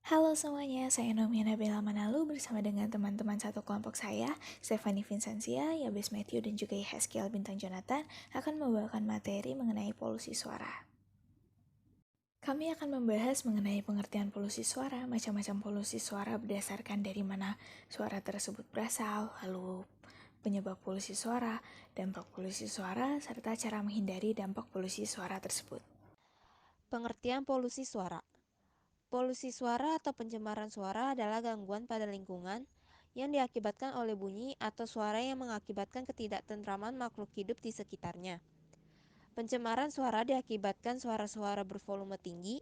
Halo semuanya, saya Nomia Nabila Manalu bersama dengan teman-teman satu kelompok saya, Stephanie Vincentia, Yabes Matthew, dan juga Haskiel Bintang Jonathan akan membawakan materi mengenai polusi suara. Kami akan membahas mengenai pengertian polusi suara, macam-macam polusi suara berdasarkan dari mana suara tersebut berasal, lalu penyebab polusi suara, dampak polusi suara, serta cara menghindari dampak polusi suara tersebut. Pengertian polusi suara. Polusi suara atau pencemaran suara adalah gangguan pada lingkungan yang diakibatkan oleh bunyi atau suara yang mengakibatkan ketidaktentraman makhluk hidup di sekitarnya. Pencemaran suara diakibatkan suara-suara bervolume tinggi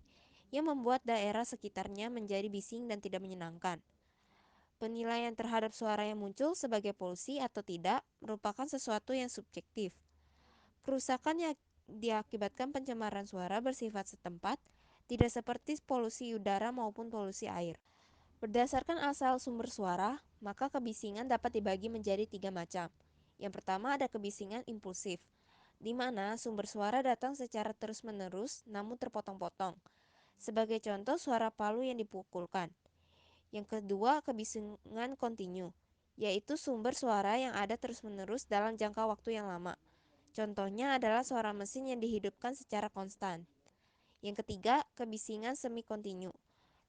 yang membuat daerah sekitarnya menjadi bising dan tidak menyenangkan. Penilaian terhadap suara yang muncul sebagai polusi atau tidak merupakan sesuatu yang subjektif. Kerusakan yang diakibatkan pencemaran suara bersifat setempat, tidak seperti polusi udara maupun polusi air. Berdasarkan asal sumber suara, maka kebisingan dapat dibagi menjadi 3 macam. Yang pertama ada kebisingan impulsif, di mana sumber suara datang secara terus-menerus namun terpotong-potong. Sebagai contoh suara palu yang dipukulkan. Yang kedua kebisingan kontinu, yaitu sumber suara yang ada terus-menerus dalam jangka waktu yang lama. Contohnya adalah suara mesin yang dihidupkan secara konstan. Yang ketiga, kebisingan semi-kontinu,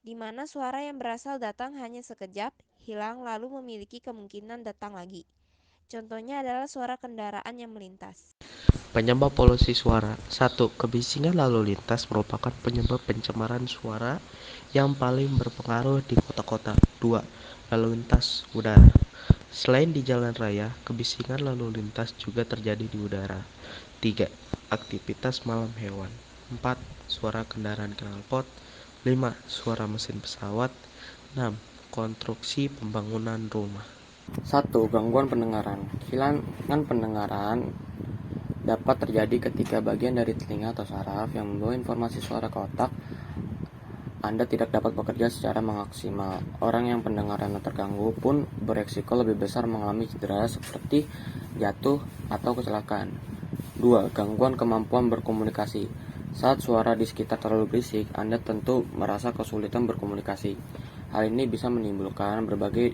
di mana suara yang berasal datang hanya sekejap, hilang lalu memiliki kemungkinan datang lagi. Contohnya adalah suara kendaraan yang melintas. Penyebab polusi suara. 1. Kebisingan lalu lintas merupakan penyebab pencemaran suara yang paling berpengaruh di kota-kota. 2. Lalu lintas udara. Selain di jalan raya, kebisingan lalu lintas juga terjadi di udara. 3. Aktivitas malam hewan. 4. Suara kendaraan knalpot. 5. Suara mesin pesawat. 6. Konstruksi pembangunan rumah. 1. Gangguan pendengaran. Kehilangan pendengaran dapat terjadi ketika bagian dari telinga atau saraf yang membawa informasi suara ke otak Anda tidak dapat bekerja secara maksimal. Orang yang pendengarannya terganggu pun beresiko lebih besar mengalami cedera seperti jatuh atau kecelakaan. 2. Gangguan kemampuan berkomunikasi. Saat suara di sekitar terlalu berisik, Anda tentu merasa kesulitan berkomunikasi. Hal ini bisa menimbulkan berbagai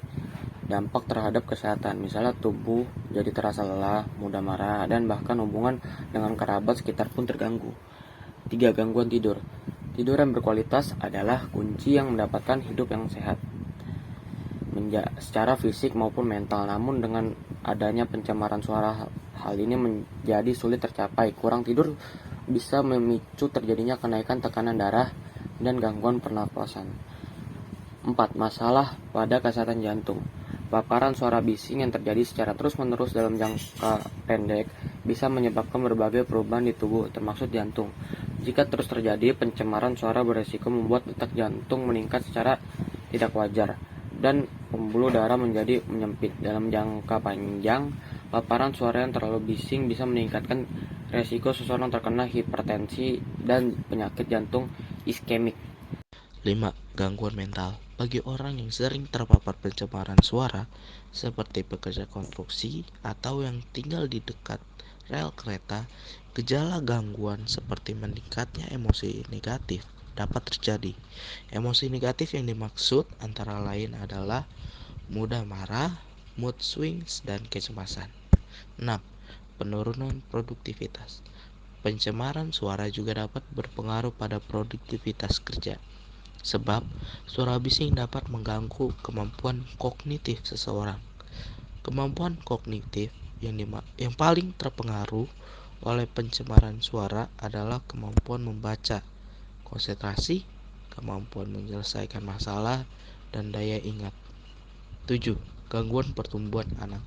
dampak terhadap kesehatan, misalnya tubuh jadi terasa lelah, mudah marah, dan bahkan hubungan dengan kerabat sekitar pun terganggu. 3. Gangguan tidur. Tidur yang berkualitas adalah kunci yang mendapatkan hidup yang sehat, secara fisik maupun mental. Namun dengan adanya pencemaran suara, hal ini menjadi sulit tercapai. Kurang tidur bisa memicu terjadinya kenaikan tekanan darah dan gangguan pernapasan. 4. Masalah pada kesehatan jantung. Paparan suara bising yang terjadi secara terus-menerus dalam jangka pendek bisa menyebabkan berbagai perubahan di tubuh, termasuk jantung. Jika terus terjadi, pencemaran suara beresiko membuat detak jantung meningkat secara tidak wajar dan pembuluh darah menjadi menyempit. Dalam jangka panjang, paparan suara yang terlalu bising bisa meningkatkan resiko seseorang terkena hipertensi dan penyakit jantung iskemik. 5. Gangguan mental. Bagi orang yang sering terpapar pencemaran suara, seperti pekerja konstruksi atau yang tinggal di dekat rel kereta, gejala gangguan seperti meningkatnya emosi negatif dapat terjadi. Emosi negatif yang dimaksud antara lain adalah mudah marah, mood swings, dan kecemasan. 6. Penurunan produktivitas. Pencemaran suara juga dapat berpengaruh pada produktivitas kerja. Sebab suara bising dapat mengganggu kemampuan kognitif seseorang. Kemampuan kognitif yang paling terpengaruh oleh pencemaran suara adalah kemampuan membaca, konsentrasi, kemampuan menyelesaikan masalah, dan daya ingat. 7. Gangguan pertumbuhan anak.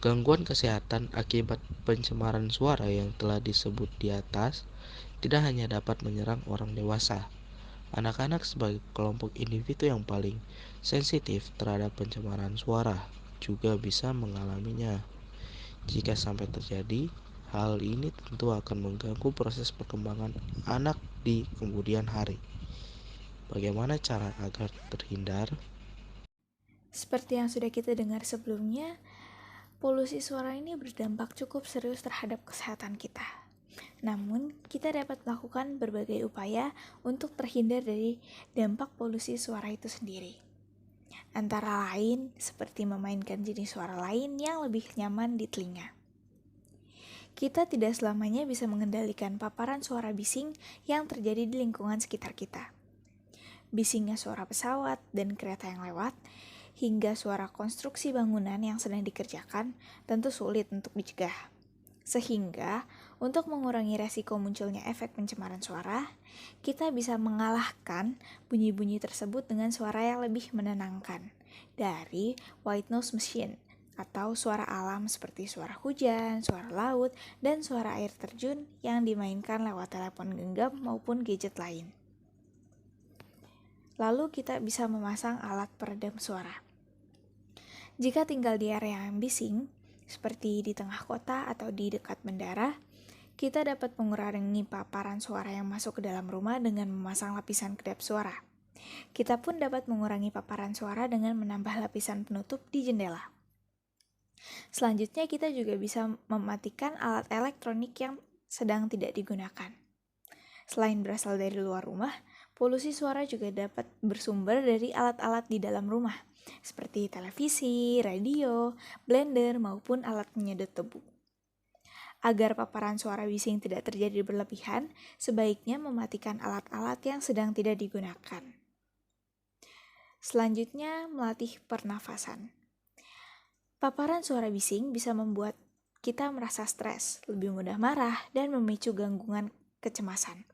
Gangguan kesehatan akibat pencemaran suara yang telah disebut di atas tidak hanya dapat menyerang orang dewasa. Anak-anak sebagai kelompok individu yang paling sensitif terhadap pencemaran suara juga bisa mengalaminya. Jika sampai terjadi, hal ini tentu akan mengganggu proses perkembangan anak di kemudian hari. Bagaimana cara agar terhindar? Seperti yang sudah kita dengar sebelumnya, polusi suara ini berdampak cukup serius terhadap kesehatan kita. Namun, kita dapat melakukan berbagai upaya untuk terhindar dari dampak polusi suara itu sendiri. Antara lain, seperti memainkan jenis suara lain yang lebih nyaman di telinga. Kita tidak selamanya bisa mengendalikan paparan suara bising yang terjadi di lingkungan sekitar kita. Bisingnya suara pesawat dan kereta yang lewat, hingga suara konstruksi bangunan yang sedang dikerjakan tentu sulit untuk dicegah. Sehingga, untuk mengurangi resiko munculnya efek pencemaran suara, kita bisa mengalahkan bunyi-bunyi tersebut dengan suara yang lebih menenangkan dari white noise machine atau suara alam seperti suara hujan, suara laut, dan suara air terjun yang dimainkan lewat telepon genggam maupun gadget lain. Lalu kita bisa memasang alat peredam suara. Jika tinggal di area yang bising, seperti di tengah kota atau di dekat bandara, kita dapat mengurangi paparan suara yang masuk ke dalam rumah dengan memasang lapisan kedap suara. Kita pun dapat mengurangi paparan suara dengan menambah lapisan penutup di jendela. Selanjutnya, kita juga bisa mematikan alat elektronik yang sedang tidak digunakan. Selain berasal dari luar rumah, polusi suara juga dapat bersumber dari alat-alat di dalam rumah, seperti televisi, radio, blender, maupun alat penyedot debu. Agar paparan suara bising tidak terjadi berlebihan, sebaiknya mematikan alat-alat yang sedang tidak digunakan. Selanjutnya, melatih pernafasan. Paparan suara bising bisa membuat kita merasa stres, lebih mudah marah, dan memicu gangguan kecemasan.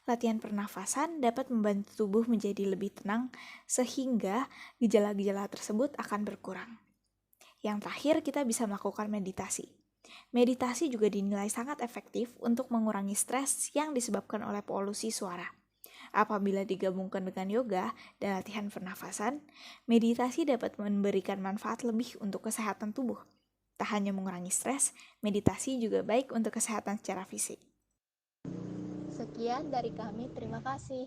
Latihan pernafasan dapat membantu tubuh menjadi lebih tenang sehingga gejala-gejala tersebut akan berkurang. Yang terakhir, kita bisa melakukan meditasi. Meditasi juga dinilai sangat efektif untuk mengurangi stres yang disebabkan oleh polusi suara. Apabila digabungkan dengan yoga dan latihan pernafasan, meditasi dapat memberikan manfaat lebih untuk kesehatan tubuh. Tak hanya mengurangi stres, meditasi juga baik untuk kesehatan secara fisik. Sekian dari kami, terima kasih.